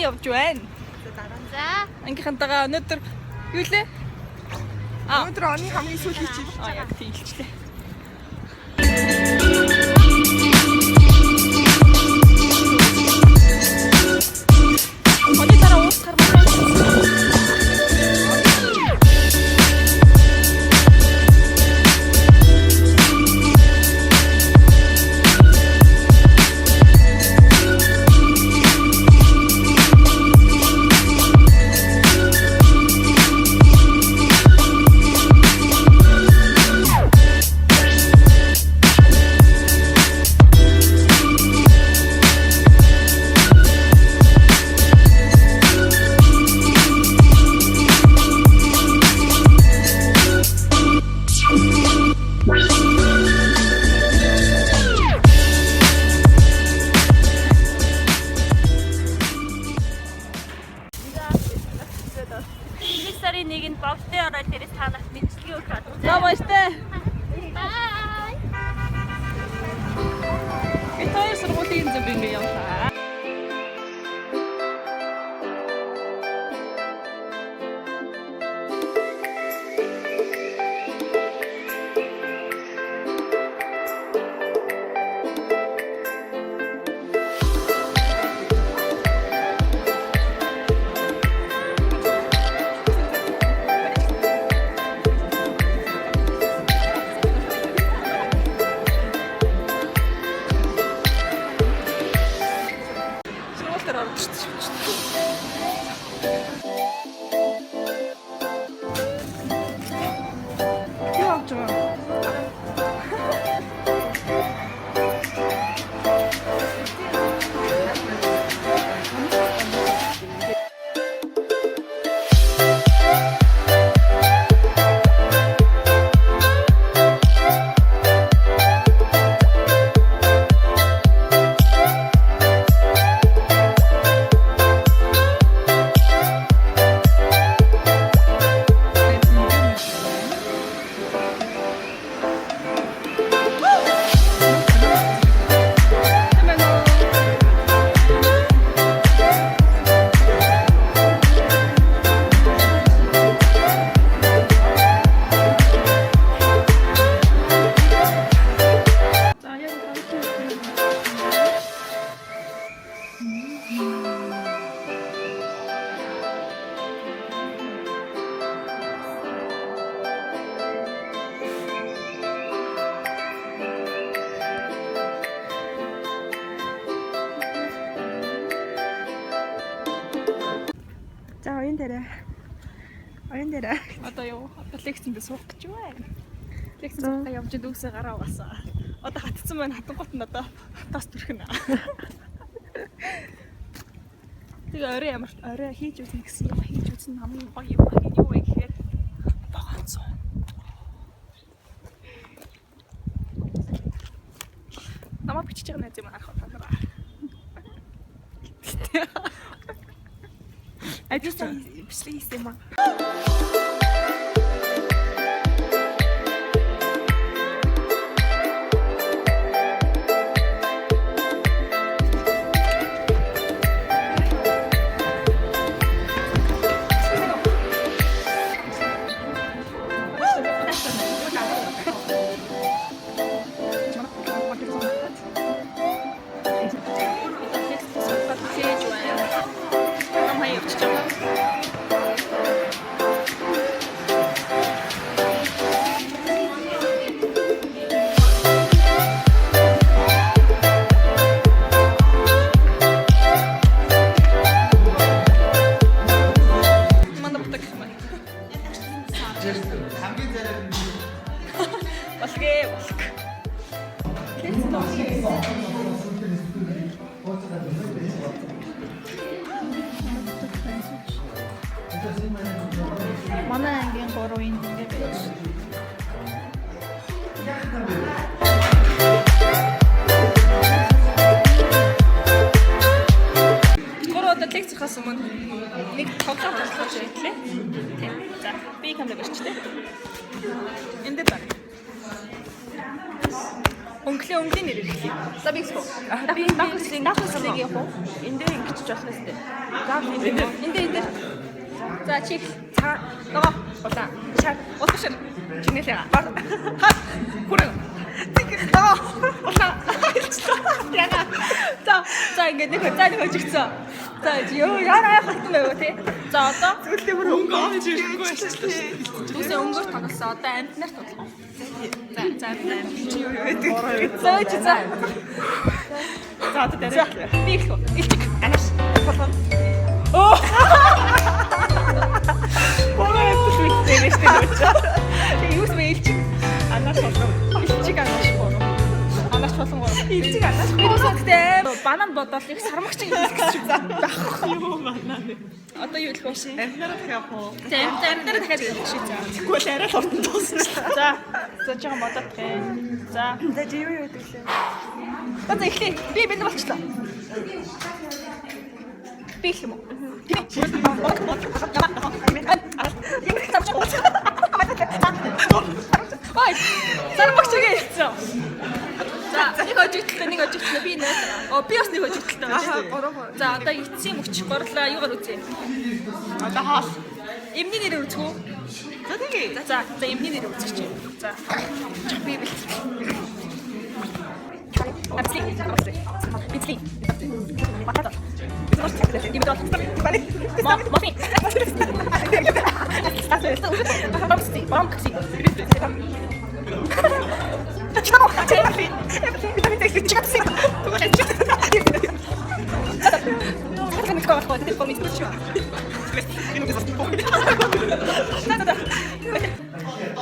явж байна. За. Ангийнхантайгаа өнөөдөр юу лээ? Өнөөдөр оны хамгийн сүүлийн хичээл. Яг тийлчлээ. Оны дараа уус хармаа. Сарын нэг нь бовтой ороод дээрээс танаас мэдлэгийн өгч байна. За баяртай. Бай. Итаяр сургуулийн зөв ингэ явлаа. За оюун дээр. Одоо юу? Одоо лекцэнд суух гэж байна. Лекцэнд явж дүүсээ гараа угаасаа. Одоо хатцсан байна. Хатангуут нь одоо хатаас төрхнө. Тэгээ орой хийж үзнэ гэсэн юм хийж үзнэ хамгийн гоё юм юу вэ гэхээр богонцоо. Намайг бичиж байгаа нэг юм харах байна. Ажил бичлэг хийсэн юм аа. Манай ангийн 3-ын ингэ байж. Гурван лекцийнхаас өмнө нэг тоглоом болчихж ирлээ. Тийм. За, би камерыг барьчихлаа. Энд дээр баг. өнгөлийн нэр хэлье. За би хэлэх үү? Би дахиад яг уу. Энд дээр ингэчих болох нэстэй. Энд. За чи ца нөгөө улаан. Чаа улшир. Чинэлээ. Хүрэн. Тэгтээ. Улаан. Яга. За ингэ нэг хожигцоо. За ёо яараа хатсан байв те. За одоо Зөвлөмөр өнгө авч ирэхгүй шүү. үсээ өнгөөр тоглосон. Одоо амтнаар тоглох. За Чи юу яадаг? За. За одоо дараа. Би их үү? Илчиг. Анаш. Оо. Бороо ятдаг гэж хэлсэн. Юус бэ илчиг? Анаш болов. Илчиг анаш бороо. Анаш болсон гоо. Илчиг анаш. Би үсэгтэй банан бодол их сармагч гэж байхгүй. Юу манаа. Одоо юу хэлэх вэ? Амнараа дахиад хоо. За амтнаар дахиад хэлэх шээ. За. Тэгвэл арай л хурдан дуусна шүү. За жоохон бодох юм. За. За чи юу яадаг вэ? Одоо эхлэе. Би бэлэн болчихлоо. Би их юм уу? Ой, сармагчгээ хэлсэн. За, нэг хожигдтал би нэ. Би бас нэг хожигдтал. За, одоо эцсийн мөч горлоо юугаар үзье? Одоо хаал. Эмний нэрээр үзэх үү? За тэгээ. За, эмний нэрээр үзэх чинь. За. Би бэлэн. Битли. Батат. Мафин.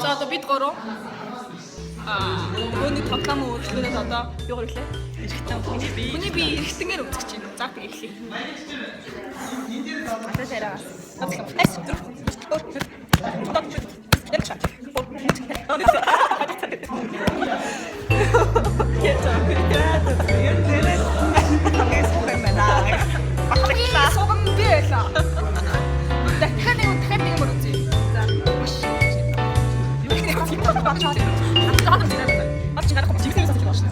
За одоо бид гурав өөний тоглоом өөрчлөлөөс одоо юугаар хэлээ? Хүний би эргэтэнгээр үзэж чинь. За тэгээ эхлэе. Одоо тэраа. Айс. 소금 비해서. дахиад нэг мөрөцөө. За. 이렇게 뒤로 막 쳐야 돼. 나도 지나가요. 아 지나가 거 지금 생각해서 지금 하시네.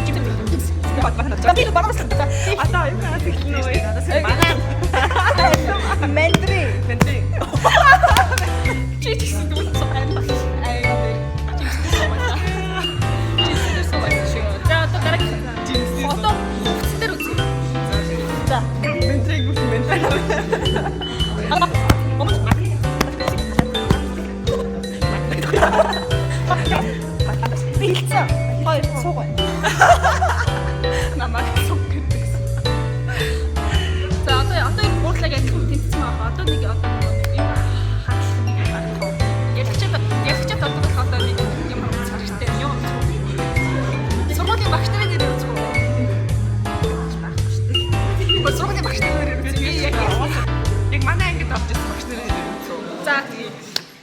지금 말았습니다. Одоо юу гэх юм бэ? 바나나. Мэндрий. Чичс дүүс сайн ба. Чичс сайн. За одоо дараагийн фото дээр үзье. За. Мэндрийг үгүй мэндрий. Бэлцээ. Хоёр цуг байна. Намайг цуг гэдэг. За одоо буудлаг яг тэнцсэн байгаа. Одоо нэг одоо юм хаалт нэг гарах. Ягчад одоо нэг юм цааштай юм. Сургуулийн багш нарын нэр үзэх үү? Сургуулийн багш нарын нэр үзэх. Яг манай ангид авч ирсэн багш нарын нэр үзэх. За тэгээ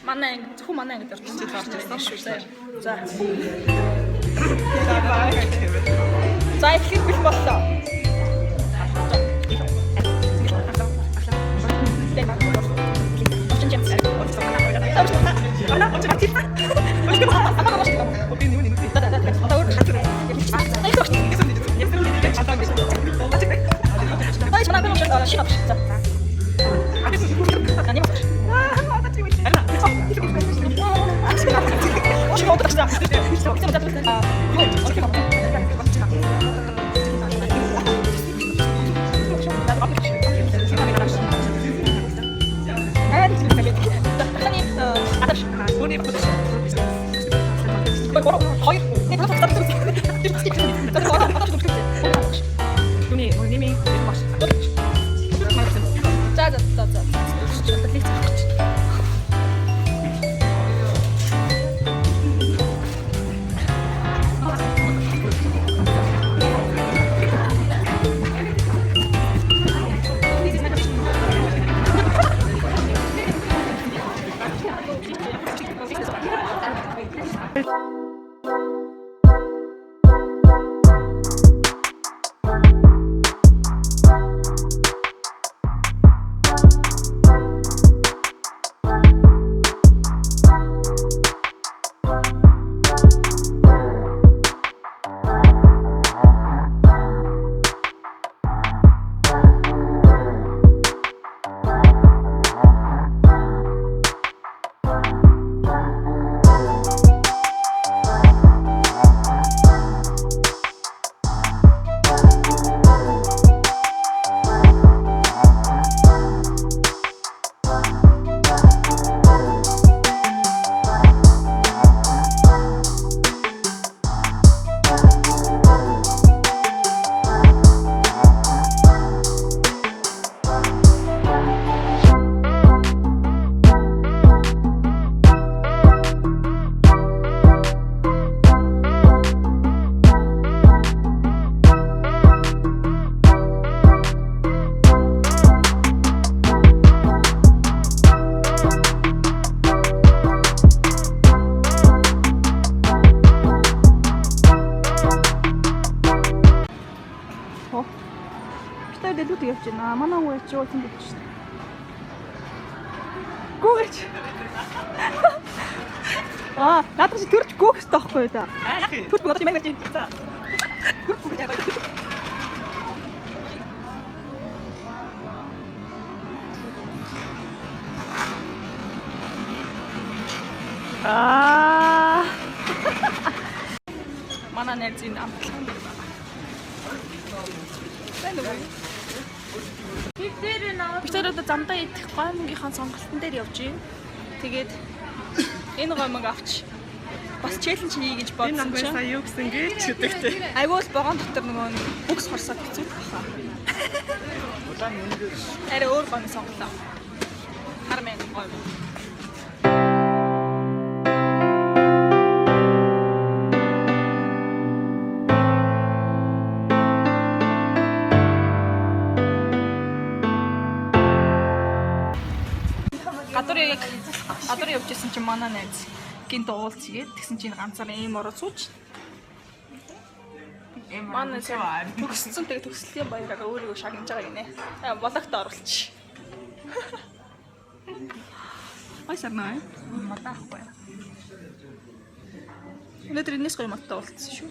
манай анги зөвхөн манай ангид орж ирсэн шүү дээ. За. За эхлэх бил боллоо. гэлүүд явж байна. Манай уу яч юу тийм гэж байна. Гүүгэж. Надад чи төрч гүүх хэрэгтэй байхгүй юу да? Төрч бодож юм ярьж байна. Төрч гүүх яагаад? Манай найзын амтлан дээр байна. Сайн уу? Бид тэр одоо замдаа идэх гомгийнхаа сонголтын дээр явж байна. Тэгээд энэ гомог авч бас челленж хий гэж бодсон чинь. Сая юу гэсэн гэж гэдэгтэй. Айгуул богоон дотор нөгөө бүгс хорсоод хэцүү баха. Арай өөр гомог сонголоо. Хармын гомог. Гадар явж исэн чинь манай найз гинт уулзгээд тэгсэн чинь ганцаар ийм ороод сууч. Манай төгссөн тэгээ төгслийн баяраараа өөрийгөө шагнаж байгаа гинэ. Болагт оруулчих. Ой сарнаа. Матахгүй. Өнөөдөр энэс гоё маттай уулзсан шүү.